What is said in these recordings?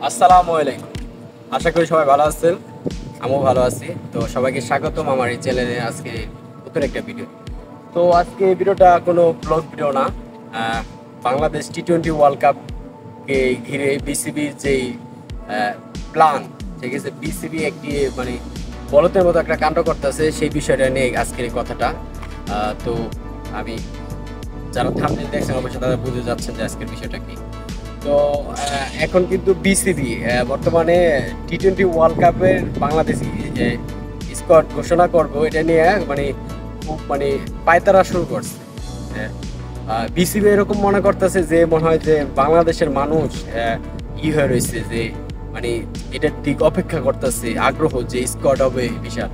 আসসালামু আলাইকুম। আশা করি সবাই ভালো আছেন, আমিও ভালো আছি। তো সবাইকে স্বাগতম আমার এই চ্যানেলে আজকে নতুন একটা ভিডিও। তো আজকে ভিডিওটা কোনো ব্লগ ভিডিও না, বাংলাদেশ টি-20 ওয়ার্ল্ড কাপকে ঘিরে বিসিবির যেই প্ল্যান, ঠিক আছে, বিসিবি একটি মানে বলতের মতো একটা কাণ্ড করতেছে, সেই বিষয়টা নিয়ে আজকের এই কথাটা। তো আমি যারা থাম্বনেল দেখছেন অবশ্যই তারা বুঝে যাচ্ছেন যে আজকের বিষয়টা কি। তো এখন কিন্তু বিসিবি বর্তমানে টি-20 ওয়ার্ল্ড কাপের বাংলাদেশি যে স্কোয়াড ঘোষণা করবো এটা নিয়ে খুব পায়তারা শুরু করছে। বিসিবি এরকম মনে করতেছে যে মনে হয় যে বাংলাদেশের মানুষ হয়ে রয়েছে, যে এটার দিক অপেক্ষা করতেছে, আগ্রহ যে স্কোয়াড হবে বিশাল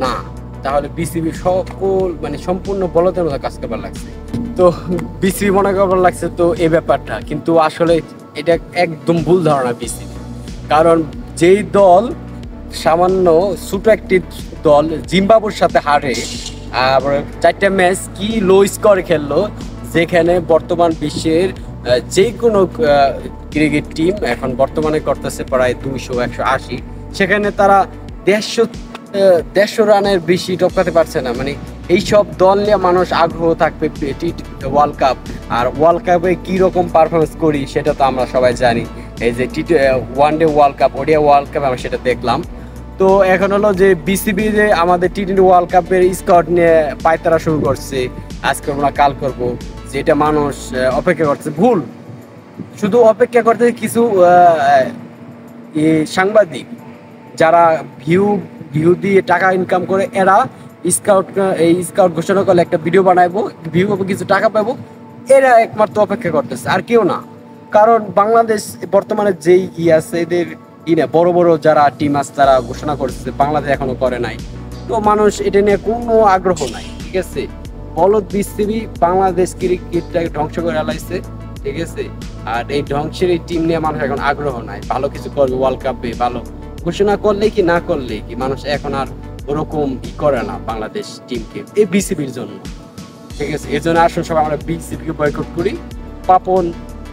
না, তাহলে বিসিবি সকল সম্পূর্ণ বলদের মতো কাজ করবার লাগছে। তো বিসিবি মনে করবার লাগছে তো এই ব্যাপারটা, কিন্তু আসলে এটা একদম ভুল ধারণা বিসিবি। কারণ যেই দল সামান্য ছোট একটি দল জিম্বাবুর সাথে হারে, আর 4টা ম্যাচ কি লো স্কোরে খেললো, যেখানে বর্তমান বিশ্বের যে কোনো ক্রিকেট টিম এখন বর্তমানে করতেছে প্রায় 200-180, সেখানে তারা 150 রানের বেশি টপকাতে পারছে না। এইসব দল নিয়ে মানুষ আগ্রহ থাকবে টি ওয়ার্ল্ড কাপ, আর ওয়ার্ল্ড কাপে কীরকম পারফরমেন্স করি সেটা তো আমরা সবাই জানি। এই যে one day world cup, ODI world cup আমরা সেটা দেখলাম। তো এখন হলো যে বিসিবি যে আমাদের টি-20 ওয়ার্ল্ড কাপের স্কোয়াড নিয়ে পায়তারা শুরু করছে, আজ করবো না কাল করবো, যেটা মানুষ অপেক্ষা করছে ভুল। শুধু অপেক্ষা করতে কিছু সাংবাদিক যারা ভিউ দিয়ে টাকা ইনকাম করে, এরা স্কাউট ঘোষণা করলে একটা ভিডিও বানাবো, ভিউ পাবো, কিছু টাকা পাবো, এরা একমাত্র অপেক্ষা করতেছে, আর কেউ না। কারণ বাংলাদেশ বর্তমানে যেই আছে এদের বড় বড় যারা টিম আছে তারা ঘোষণা করছে, বাংলাদেশ এখনো করে নাই। তো মানুষ এটা নিয়ে কোনো আগ্রহ নাই, ঠিক আছে। বলদ বিসিবি বাংলাদেশ ক্রিকেটটাকে ধ্বংস করে ফেলাইছে, ঠিক আছে। আর এই ধ্বংসের এই টিম নিয়ে মানুষ এখন আগ্রহ নাই, ভালো কিছু করবে ওয়ার্ল্ড কাপে, ভালো ঘোষণা করলে কি না করলে কি, মানুষ এখন আর ওরকম করে না বাংলাদেশ টিমকে, এই বিসিবির জন্য, ঠিক আছে। এই জন্য আসুন সবাই আমরা বিসিবিকে বয়কট করি, পাপন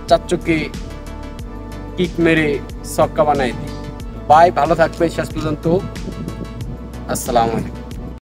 চাচ্চুকে কিক মেরে ছক্কা বানাই দিই। ভালো থাকবে শেষ পর্যন্ত। আসসালামু আলাইকুম।